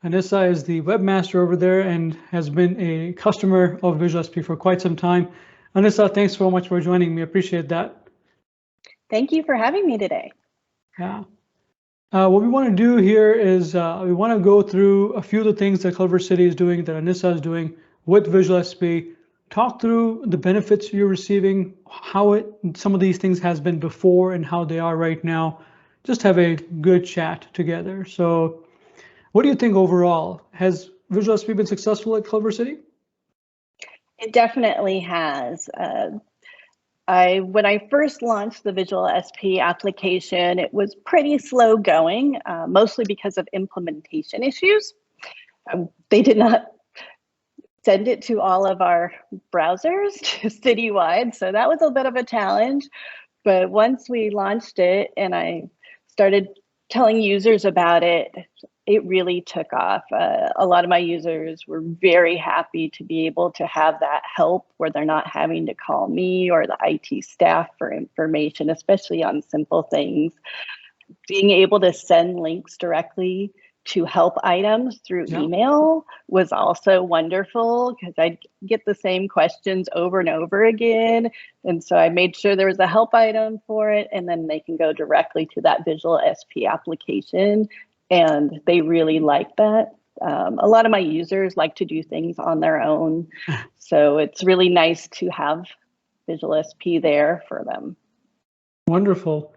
Anissa is the webmaster over there and has been a customer of VisualSP for quite some time. Anissa, thanks so much for joining me. Appreciate that. Thank you for having me today. Yeah. What we want to do here is we want to go through a few of the things that Culver City is doing, that Anissa is doing with VisualSP, talk through the benefits you're receiving, how some of these things has been before and how they are right now. Just have a good chat together. So what do you think overall? Has VisualSP been successful at Culver City? It definitely has. When I first launched the VisualSP application, it was pretty slow going, mostly because of implementation issues. They did not send it to all of our browsers citywide, so that was a bit of a challenge. But once we launched it and I started telling users about it, it really took off. A lot of my users were very happy to be able to have that help where they're not having to call me or the IT staff for information, especially on simple things. Being able to send links directly to help items through email was also wonderful because I'd get the same questions over and over again. And so I made sure there was a help item for it, and then they can go directly to that VisualSP application. And they really like that. A lot of my users like to do things on their own. So it's really nice to have VisualSP there for them. Wonderful.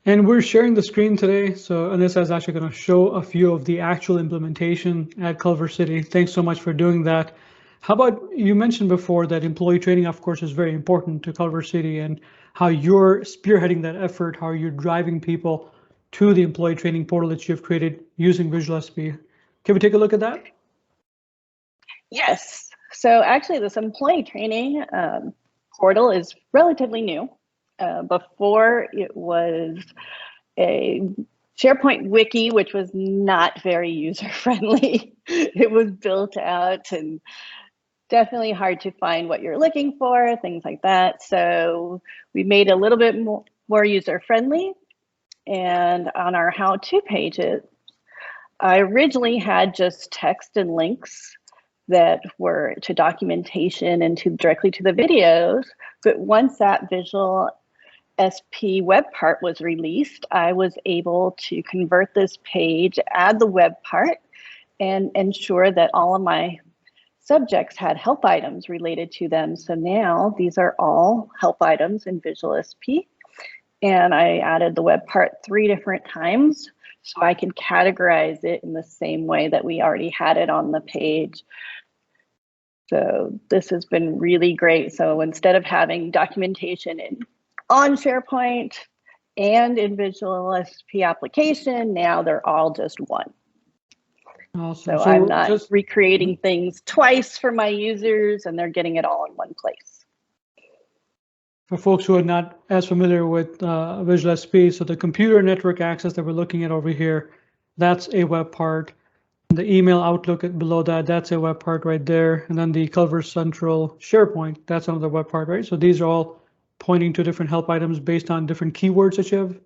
And we're sharing the screen today. So Anissa is actually going to show a few of the actual implementation at Culver City. Thanks so much for doing that. How about, you mentioned before that employee training, of course, is very important to Culver City, and how you're spearheading that effort, how you're driving people to the employee training portal that you've created using VisualSP. Can we take a look at that? Yes. So actually this employee training portal is relatively new. Before it was a SharePoint wiki, which was not very user-friendly. It was built out and definitely hard to find what you're looking for, things like that. So we made it a little bit more user-friendly. And on our how-to pages, I originally had just text and links that were to documentation and directly to the videos. But once that VisualSP web part was released, I was able to convert this page, add the web part, and ensure that all of my subjects had help items related to them. So now these are all help items in VisualSP. And I added the web part 3 different times so I can categorize it in the same way that we already had it on the page. So this has been really great. So instead of having documentation on SharePoint and in VisualSP application, now they're all just one. Awesome. So I'm not recreating things twice for my users, and they're getting it all in one place. For folks who are not as familiar with VisualSP, so the computer network access that we're looking at over here, that's a web part. The email Outlook below that, that's a web part right there. And then the Culver Central SharePoint, that's another web part, right? So these are all pointing to different help items based on different keywords that you have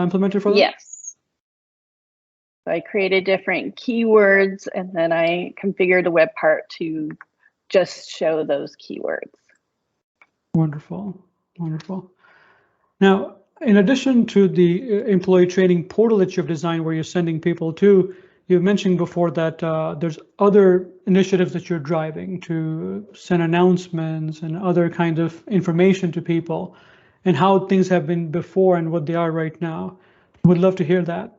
implemented for them? Yes. So I created different keywords, and then I configured the web part to just show those keywords. Wonderful, wonderful. Now, in addition to the employee training portal that you've designed where you're sending people to, you've mentioned before that there's other initiatives that you're driving to send announcements and other kind of information to people, and how things have been before and what they are right now. Would love to hear that.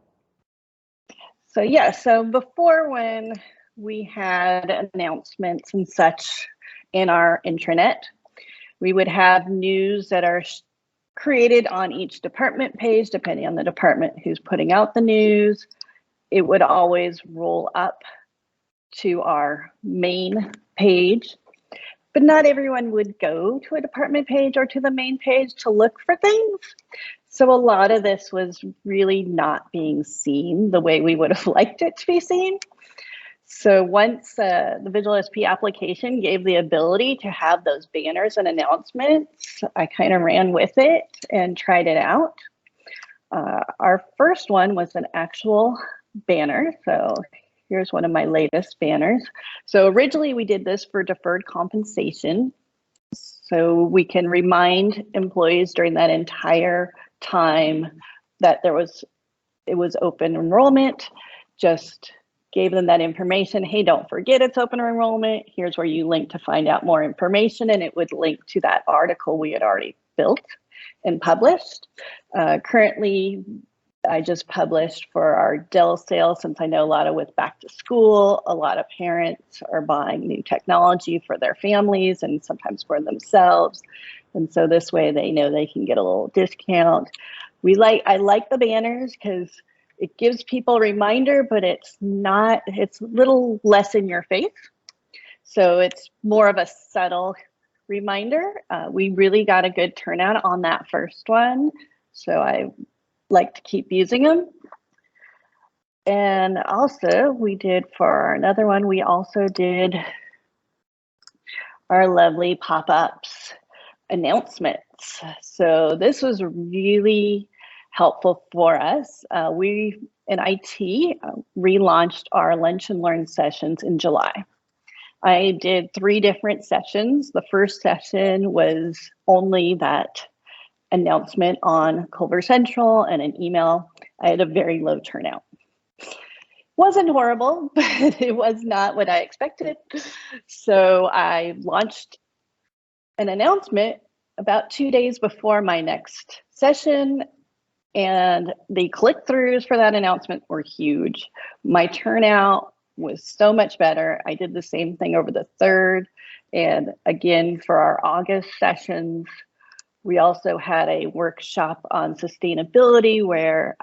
So yeah, so before, when we had announcements and such in our intranet, we would have news that are created on each department page, depending on the department who's putting out the news. It would always roll up to our main page, but not everyone would go to a department page or to the main page to look for things. So a lot of this was really not being seen the way we would have liked it to be seen. So once the VisualSP application gave the ability to have those banners and announcements, I kind of ran with it and tried it out. Our first one was an actual banner. So Here's one of my latest banners. So originally we did this for deferred compensation. So we can remind employees during that entire time that it was open enrollment, just gave them that information. Hey, don't forget it's open enrollment. Here's where you link to find out more information. And it would link to that article we had already built and published. Currently, I just published for our Dell sale, since I know a lot of with back to school, a lot of parents are buying new technology for their families and sometimes for themselves. And so this way they know they can get a little discount. I like the banners because it gives people a reminder, but it's a little less in your face. So it's more of a subtle reminder. We really got a good turnout on that first one. So I like to keep using them. And also we did for another one, we also did our lovely pop-ups announcements. So this was really helpful for us. We in IT relaunched our lunch and learn sessions in July. I did 3 different sessions. The first session was only that announcement on Culver Central and an email. I had a very low turnout. Wasn't horrible, but it was not what I expected. So I launched an announcement about 2 days before my next session, and the click-throughs for that announcement were huge. My turnout was so much better. I did the same thing over the 3rd. And again, for our August sessions, we also had a workshop on sustainability where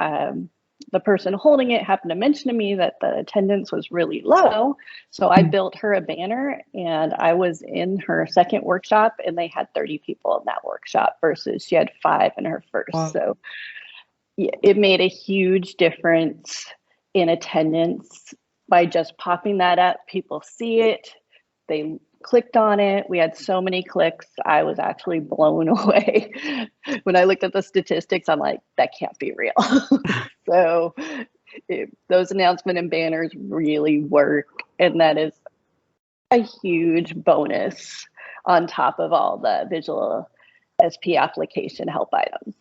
the person holding it happened to mention to me that the attendance was really low. So I built her a banner, and I was in her second workshop and they had 30 people in that workshop versus she had 5 in her first. Wow. So yeah, it made a huge difference in attendance by just popping that up. People see it, they clicked on it. We had so many clicks. I was actually blown away. When I looked at the statistics, I'm like, that can't be real. So those announcement and banners really work. And that is a huge bonus on top of all the VisualSP application help items.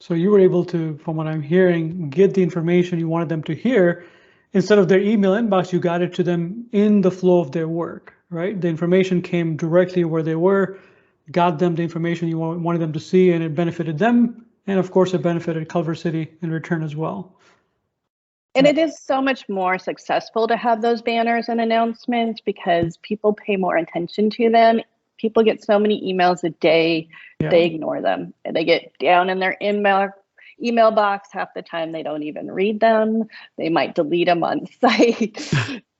So you were able to, from what I'm hearing, get the information you wanted them to hear. Instead of their email inbox, you got it to them in the flow of their work, right? The information came directly where they were, got them the information you wanted them to see, and it benefited them. And of course, it benefited Culver City in return as well. And it is so much more successful to have those banners and announcements because people pay more attention to them. People get so many emails a day, they ignore them. And they get down in their email box. Half the time they don't even read them. They might delete them on site.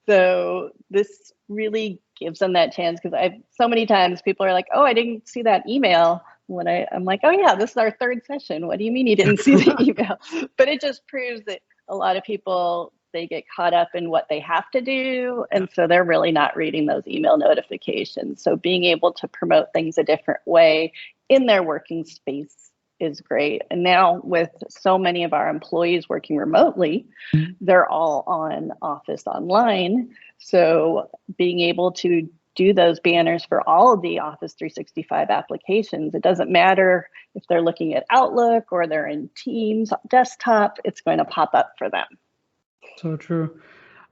So this really gives them that chance, because so many times people are like, oh, I didn't see that email. When I'm like, oh yeah, this is our 3rd session. What do you mean you didn't see the email? But it just proves that a lot of people, they get caught up in what they have to do. And so they're really not reading those email notifications. So being able to promote things a different way in their working space is great. And now with so many of our employees working remotely, they're all on Office Online. So being able to do those banners for all of the Office 365 applications, it doesn't matter if they're looking at Outlook or they're in Teams desktop, it's going to pop up for them. So true.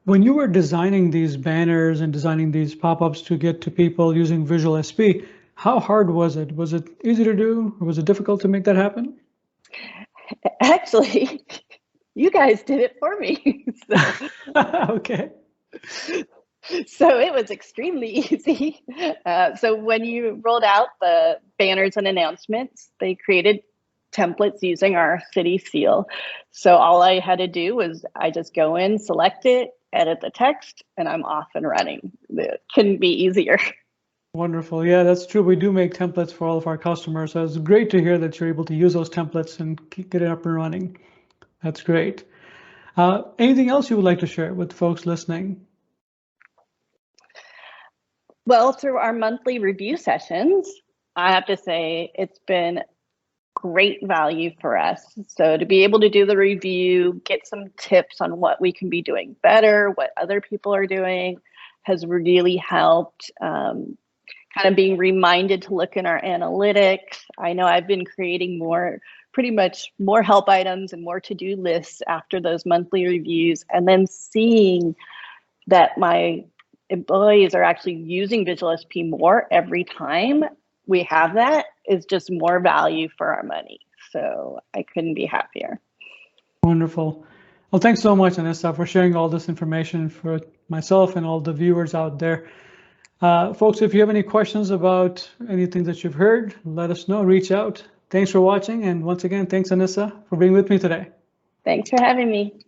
When you were designing these banners and designing these pop-ups to get to people using VisualSP, how hard was it? Was it easy to do, or was it difficult to make that happen? Actually, you guys did it for me. Okay. So it was extremely easy. So when you rolled out the banners and announcements, they created templates using our city seal. So all I had to do was I just go in, select it, edit the text, and I'm off and running. It couldn't be easier. Wonderful. Yeah, that's true. We do make templates for all of our customers. So it's great to hear that you're able to use those templates and get it up and running. That's great. Anything else you would like to share with folks listening? Well, through our monthly review sessions, I have to say it's been great value for us. So to be able to do the review, get some tips on what we can be doing better, what other people are doing, has really helped. Kind of being reminded to look in our analytics. I know I've been creating pretty much more help items and more to-do lists after those monthly reviews, and then seeing that my employees are actually using VisualSP more every time we have that is just more value for our money. So I couldn't be happier. Wonderful. Well, thanks so much, Anissa, for sharing all this information for myself and all the viewers out there. Folks, if you have any questions about anything that you've heard, let us know, reach out. Thanks for watching. And once again, thanks, Anissa, for being with me today. Thanks for having me.